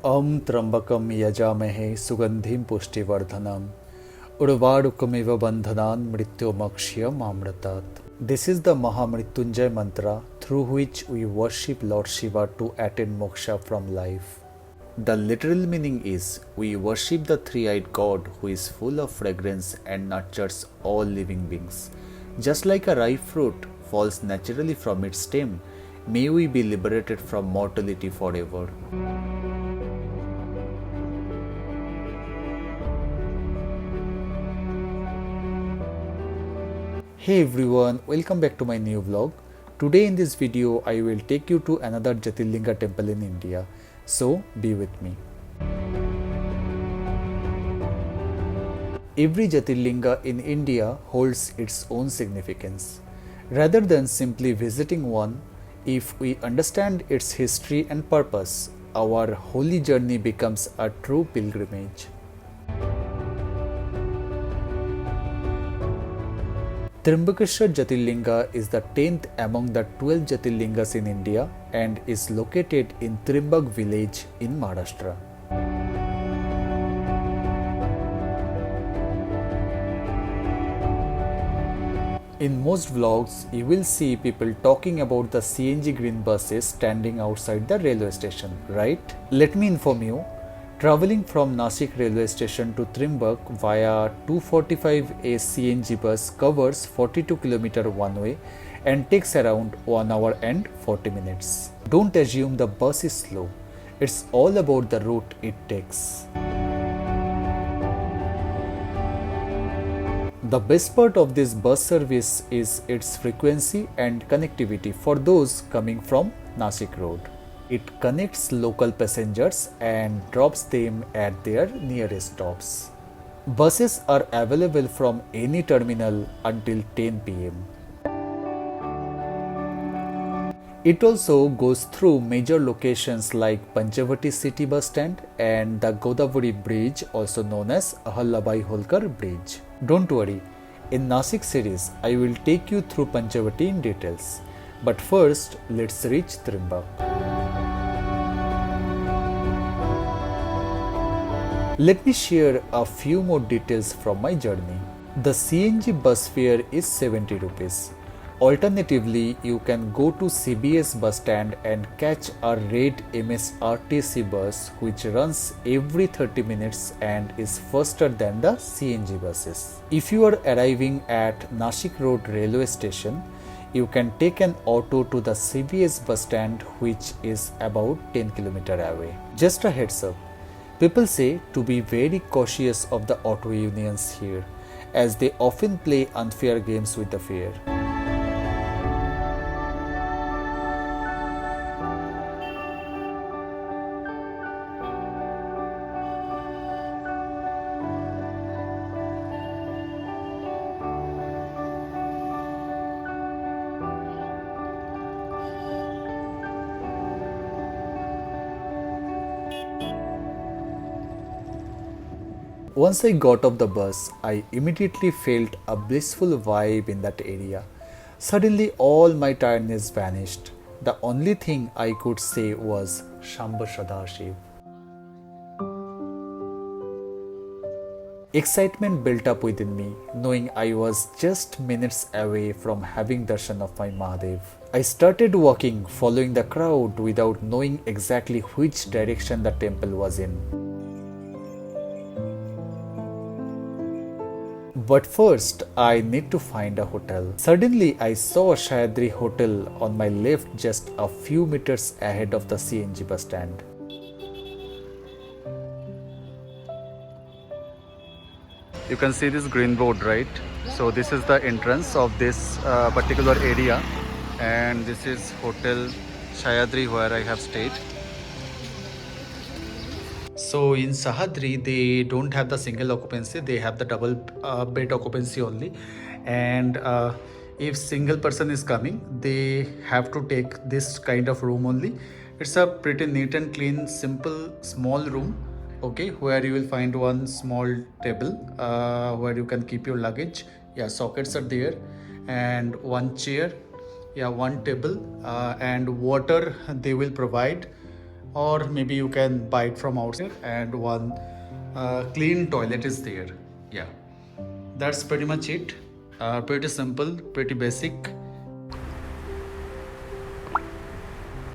Aum Tryambakam yajaamahe sugandhim pushtivardhanam Urvaarukamiva bandhanaan-mrityormuksheeya maamritaat. This is the Maha Mrityunjaya Mantra through which we worship Lord Shiva to attain moksha from life. The literal meaning is we worship the three-eyed God who is full of fragrance and nurtures all living beings. Just like a ripe fruit falls naturally from its stem, may we be liberated from mortality forever. Hey everyone, welcome back to my new vlog. Today in this video I will take you to another Jyotirlinga temple in India. So be with me. Every Jyotirlinga in India holds its own significance. Rather than simply visiting one, if we understand its history and purpose, our holy journey becomes a true pilgrimage. Trimbakeshwar Jyotirlinga is the 10th among the 12 Jyotirlingas in India and is located in Trimbak village in Maharashtra. In most vlogs, you will see people talking about the CNG green buses standing outside the railway station, right? Let me inform you. Traveling from Nasik railway station to Trimbak via 245A CNG bus covers 42 km one way and takes around 1 hour and 40 minutes. Don't assume the bus is slow. It's all about the route it takes. The best part of this bus service is its frequency and connectivity for those coming from Nasik road. It connects local passengers and drops them at their nearest stops. Buses are available from any terminal until 10 pm. It also goes through major locations like Panchavati City Bus Stand and the Godavari Bridge, also known as Ahalya Holkar Bridge. Don't worry, in Nasik series I will take you through Panchavati in details. But first, let's reach Trimbak. Let me share a few more details from my journey. The CNG bus fare is 70 rupees. Alternatively, you can go to CBS bus stand and catch a red MSRTC bus which runs every 30 minutes and is faster than the CNG buses. If you are arriving at Nasik Road railway station, you can take an auto to the CBS bus stand which is about 10 km away. Just a heads up. People say to be very cautious of the auto unions here, as they often play unfair games with the fare. Once I got off the bus, I immediately felt a blissful vibe in that area. Suddenly all my tiredness vanished. The only thing I could say was Shambha Sadashiv. Excitement built up within me, knowing I was just minutes away from having darshan of my Mahadev. I started walking, following the crowd without knowing exactly which direction the temple was in. But first, I need to find a hotel. Suddenly, I saw a Shayadri hotel on my left just a few meters ahead of the CNG bus stand. You can see this green board, right? So this is the entrance of this particular area, and this is Hotel Shayadri where I have stayed. So in Sahadri, they don't have the single occupancy, they have the double bed occupancy only. And if single person is coming, they have to take this kind of room only. It's a pretty neat and clean, simple, small room, okay, where you will find one small table where you can keep your luggage. Yeah, sockets are there, and one chair, yeah, one table, and water they will provide or maybe you can buy it from outside, and one clean toilet is there. Yeah, that's pretty much it. Pretty simple, pretty basic.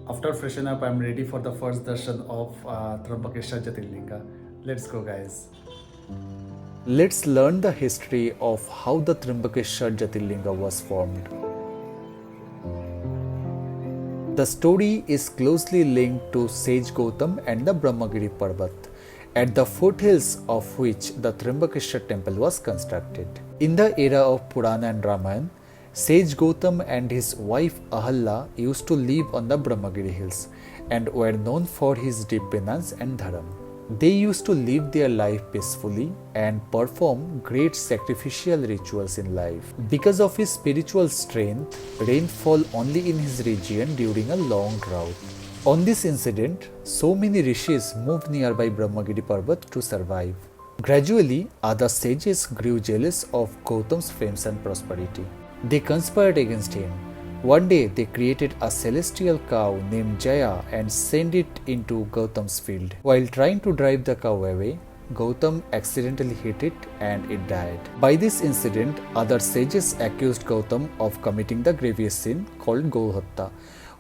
After freshen up, I'm ready for the first darshan of Trimbakeshwar Jyotirlinga. Let's go, guys. Let's learn the history of how the Trimbakeshwar Jyotirlinga was formed. The story is closely linked to Sage Gautam and the Brahmagiri Parvat, at the foothills of which the Trimbakeshwar Temple was constructed. In the era of Puran and Ramayana, Sage Gautam and his wife Ahalya used to live on the Brahmagiri hills and were known for his deep penance and dharm. They used to live their life peacefully and perform great sacrificial rituals in life. Because of his spiritual strength, rain fell only in his region during a long drought. On this incident, so many rishis moved nearby Brahmagiri Parvat to survive. Gradually, other sages grew jealous of Gautam's fame and prosperity. They conspired against him. One day, they created a celestial cow named Jaya and sent it into Gautam's field. While trying to drive the cow away, Gautam accidentally hit it and it died. By this incident, other sages accused Gautam of committing the grievous sin called gau-hatya,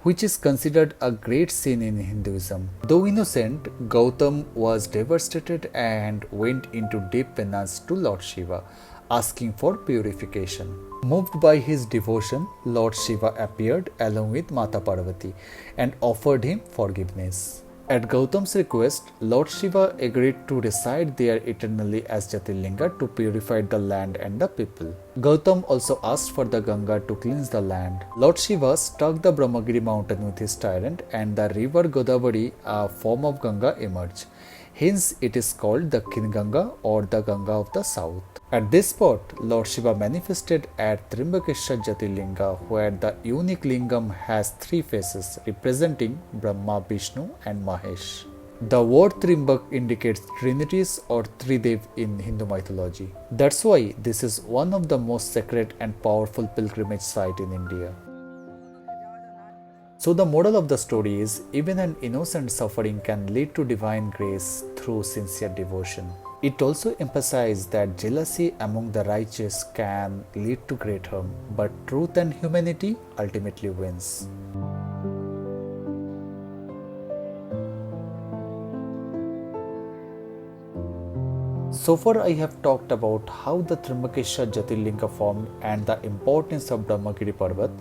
which is considered a great sin in Hinduism. Though innocent, Gautam was devastated and went into deep penance to Lord Shiva, asking for purification. Moved by his devotion, Lord Shiva appeared along with Mata Parvati and offered him forgiveness. At Gautam's request, Lord Shiva agreed to reside there eternally as Jyotirlinga to purify the land and the people. Gautam also asked for the Ganga to cleanse the land. Lord Shiva struck the Brahmagiri mountain with his trident and the river Godavari, a form of Ganga, emerged. Hence, it is called the Dakshin Ganga or the Ganga of the South. At this spot, Lord Shiva manifested at Trimbakeshwar Jyotirlinga, where the unique lingam has three faces representing Brahma, Vishnu and Mahesh. The word Trimbak indicates trinities or Tridev in Hindu mythology. That's why this is one of the most sacred and powerful pilgrimage sites in India. So the moral of the story is, even an innocent suffering can lead to divine grace through sincere devotion. It also emphasizes that jealousy among the righteous can lead to great harm, but truth and humanity ultimately wins. So far I have talked about how the Trimbakeshwar Jyotirlinga formed and the importance of Brahmagiri Parvat.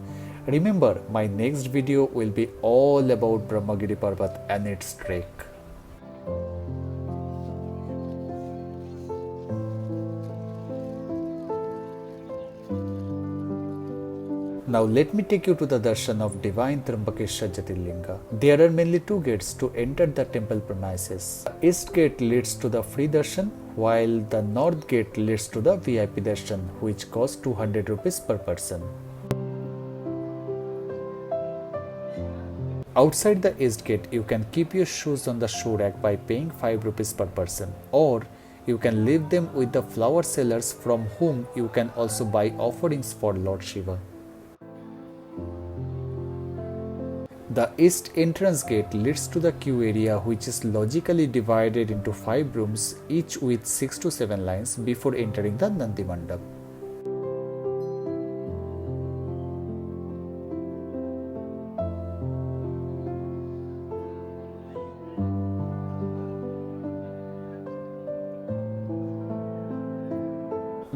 Remember, my next video will be all about Brahmagiri Parvat and its trek. Now let me take you to the darshan of divine Trimbakeshwar Jyotirlinga. There are mainly two gates to enter the temple premises. The east gate leads to the free darshan, while the north gate leads to the VIP darshan, which costs 200 rupees per person. Outside the east gate, you can keep your shoes on the shoe rack by paying 5 rupees per person, or you can leave them with the flower sellers from whom you can also buy offerings for Lord Shiva. The east entrance gate leads to the queue area, which is logically divided into 5 rooms, each with 6 to 7 lines before entering the Nandi Mandap.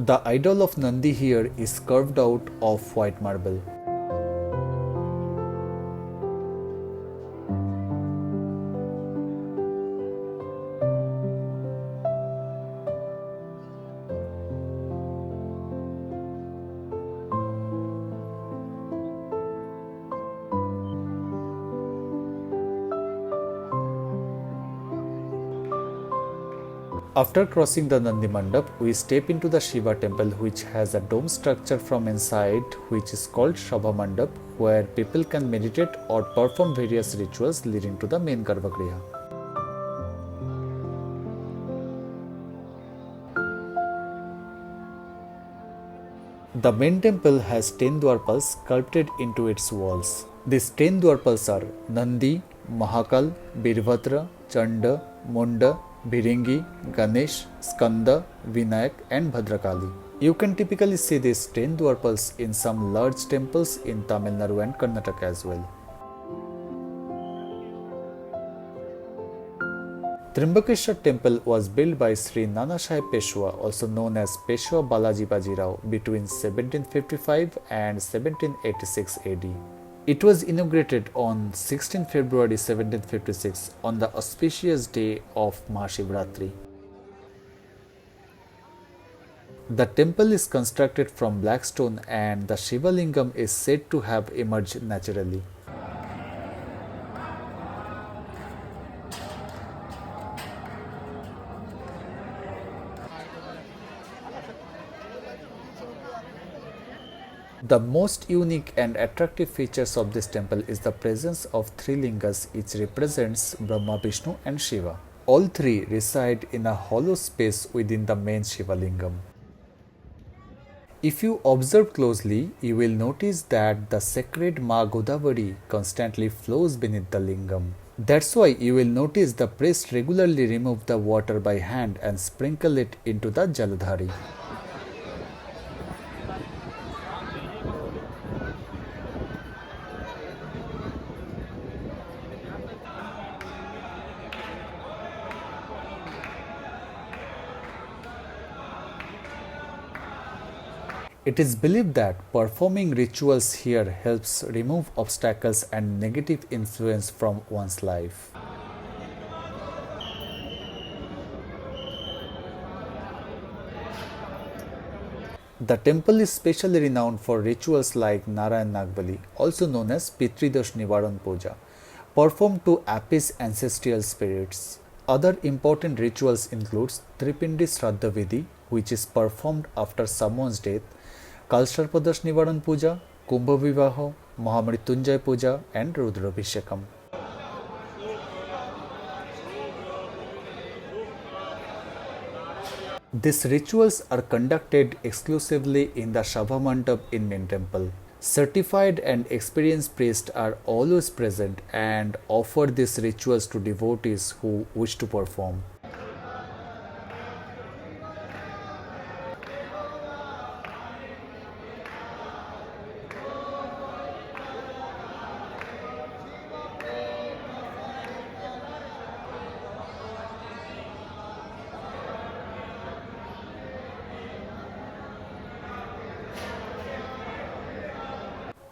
The idol of Nandi here is carved out of white marble. After crossing the Nandi Mandap, we step into the Shiva temple, which has a dome structure from inside, which is called Sabha Mandap, where people can meditate or perform various rituals leading to the main Garbhagriha. The main temple has 10 dwarpals sculpted into its walls. These 10 dwarpals are Nandi, Mahakal, Birbhadra, Chanda, Munda, Bhiringi, Ganesh, Skanda, Vinayak and Bhadrakali. You can typically see these 10 Dwarpals in some large temples in Tamil Nadu and Karnataka as well. Trimbakeshwar Temple was built by Sri Nanasaheb Peshwa, also known as Peshwa Balaji Bajirao, between 1755 and 1786 AD. It was inaugurated on 16 February 1756 on the auspicious day of Mahashivratri. The temple is constructed from black stone and the Shiva Lingam is said to have emerged naturally. The most unique and attractive features of this temple is the presence of three lingas, each represents Brahma, Vishnu and Shiva. All three reside in a hollow space within the main Shiva Lingam. If you observe closely, you will notice that the sacred Ma Godavari constantly flows beneath the lingam. That's why you will notice the priest regularly remove the water by hand and sprinkle it into the Jaladhari. It is believed that performing rituals here helps remove obstacles and negative influence from one's life. The temple is specially renowned for rituals like Narayan Nagbali, also known as Pitridosh Nivaran Puja, performed to appease ancestral spirits. Other important rituals include Tripindi Shraddha Vidhi, which is performed after someone's death, Kalsharpadash Nivaran Puja, Kumbha Vivaho, Maha Mrityunjaya Puja and Rudrabhishekam. These rituals are conducted exclusively in the Sabha Mandap in main temple. Certified and experienced priests are always present and offer these rituals to devotees who wish to perform.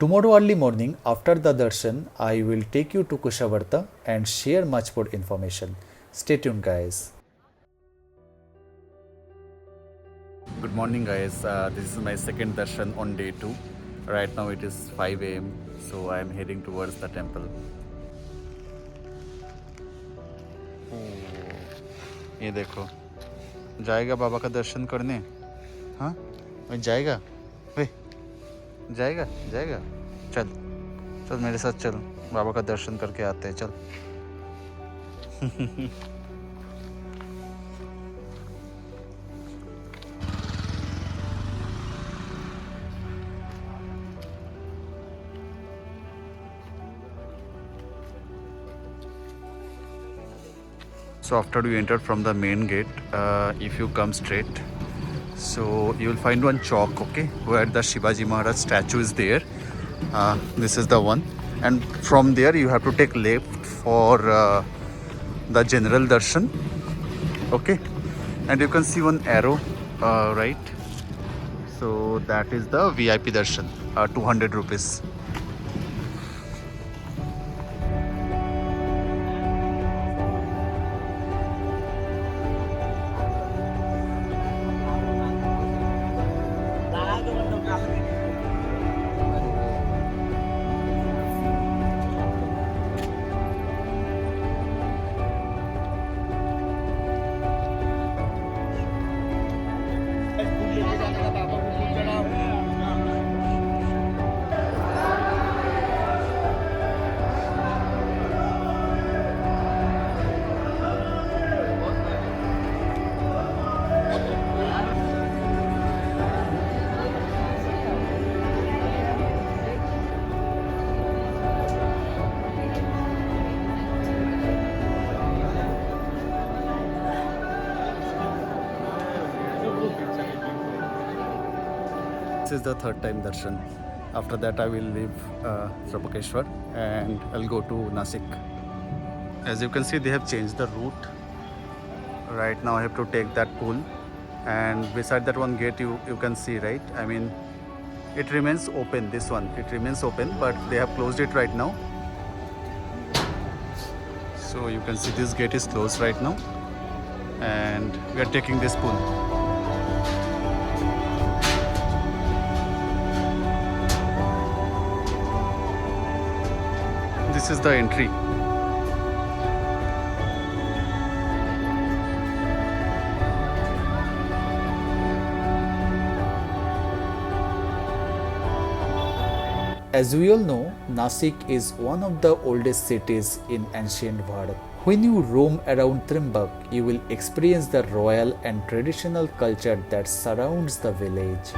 Tomorrow early morning after the darshan, I will take you to Kushavarta and share much more information. Stay tuned guys. Good morning guys, this is my second darshan on day 2. Right now it is 5 am, so I am heading towards the temple. ये देखो, जाएगा बाबा का दर्शन करने? हाँ, जाएगा? वे जाएगा जाएगा चल चल मेरे साथ चल बाबा का दर्शन करके आते हैं चल So after you enter from the main gate, if you come straight, so you will find one chalk, okay, where the Shivaji Maharaj statue is there. This is the one, and from there you have to take left for the general darshan, okay, and you can see one arrow right, so that is the VIP darshan, 200 rupees. this is the third time darshan. After that I will leave Trimbakeshwar and I'll go to Nasik. As you can see, they have changed the route. Right now I have to take that pool, and beside that one gate you can see, right? I mean, it remains open. This one, it remains open, but they have closed it right now. So you can see this gate is closed right now, and we are taking this pool. This is the entry. As we all know, Nasik is one of the oldest cities in ancient Bharat. When you roam around Trimbak, you will experience the royal and traditional culture that surrounds the village.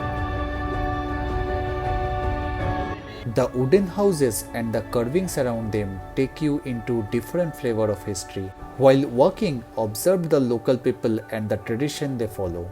The wooden houses and the carvings around them take you into different flavor of history. While walking, observe the local people and the tradition they follow.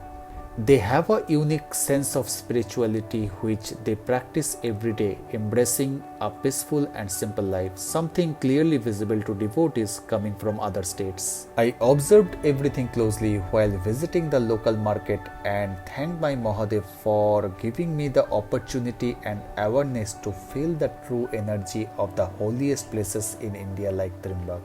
They have a unique sense of spirituality which they practice every day, embracing a peaceful and simple life, something clearly visible to devotees coming from other states. I observed everything closely while visiting the local market and thanked my Mahadev for giving me the opportunity and awareness to feel the true energy of the holiest places in India like Trimbak.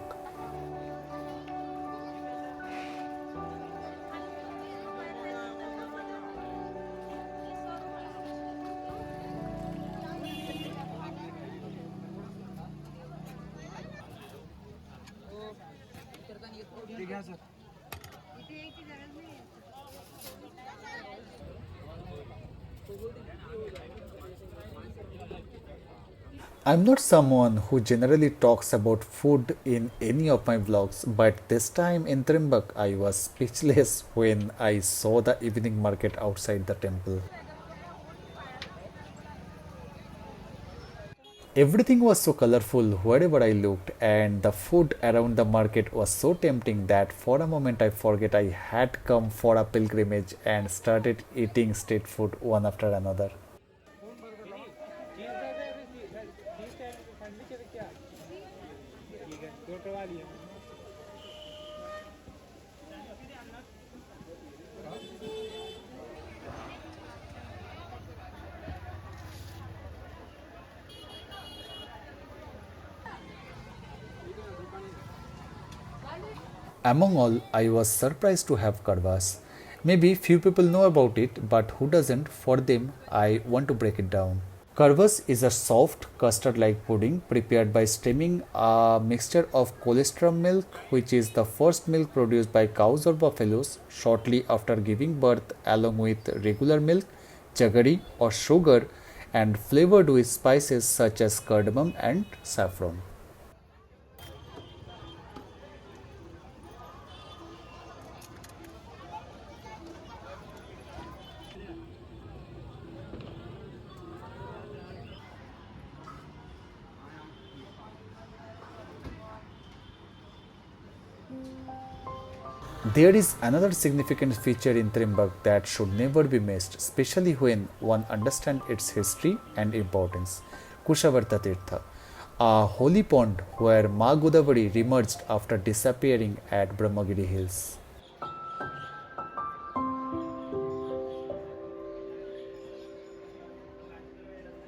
I'm not someone who generally talks about food in any of my vlogs, but this time in Trimbak I was speechless when I saw the evening market outside the temple. Everything was so colorful wherever I looked, and the food around the market was so tempting that for a moment I forget I had come for a pilgrimage and started eating street food one after another. Among all, I was surprised to have karwas. Maybe few people know about it, but who doesn't? For them, I want to break it down. Karwas is a soft custard-like pudding prepared by steaming a mixture of colostrum milk, which is the first milk produced by cows or buffaloes shortly after giving birth, along with regular milk, jaggery or sugar, and flavored with spices such as cardamom and saffron. There is another significant feature in Trimbak that should never be missed, especially when one understands its history and importance. Kushavarta Tirtha, a holy pond where Ma Godavari remerged after disappearing at Brahmagiri Hills.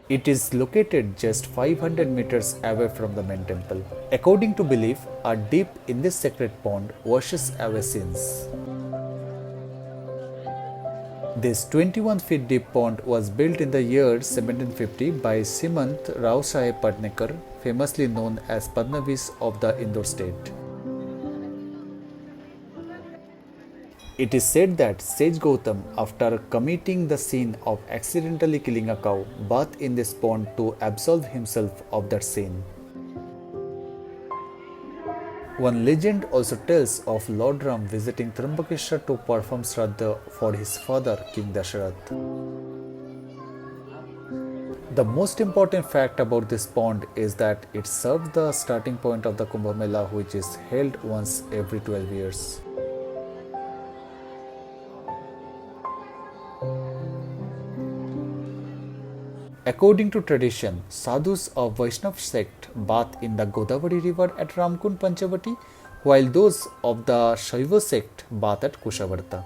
It is located just 500 meters away from the main temple. According to belief, a dip in this sacred pond washes away sins. This 21 feet deep pond was built in the year 1750 by Simant Rao Saheb Patnekar, famously known as Padnavis of the Indore state. It is said that Sage Gautam, after committing the sin of accidentally killing a cow, bathed in this pond to absolve himself of that sin. One legend also tells of Lord Ram visiting Trimbakeshwar to perform Shraddha for his father, King Dasharath. The most important fact about this pond is that it served the starting point of the Kumbh Mela, which is held once every 12 years. According to tradition, sadhus of Vaishnav sect bath in the Godavari river at Ramkund Panchavati, while those of the Shaiva sect bath at Kushavarta.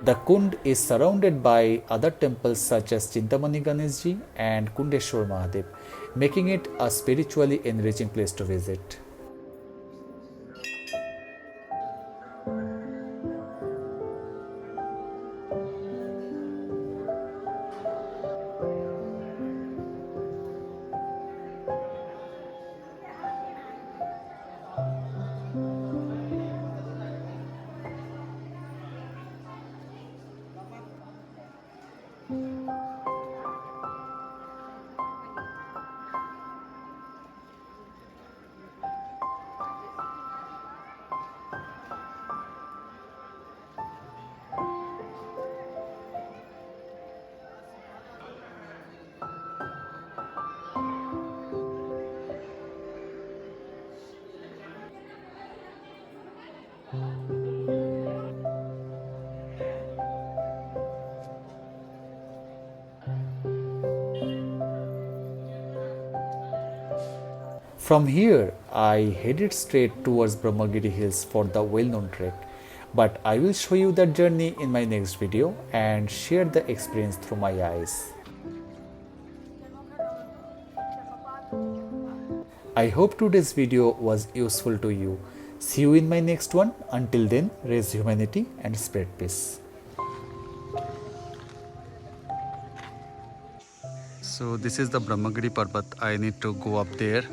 The Kund is surrounded by other temples such as Chintamani Ganeshji and Kundeshwar Mahadev, making it a spiritually enriching place to visit. From here, I headed straight towards Brahmagiri Hills for the well-known trek, but I will show you that journey in my next video and share the experience through my eyes. I hope today's video was useful to you. See you in my next one. Until then, raise humanity and spread peace. So this is the Brahmagiri Parvat. I need to go up there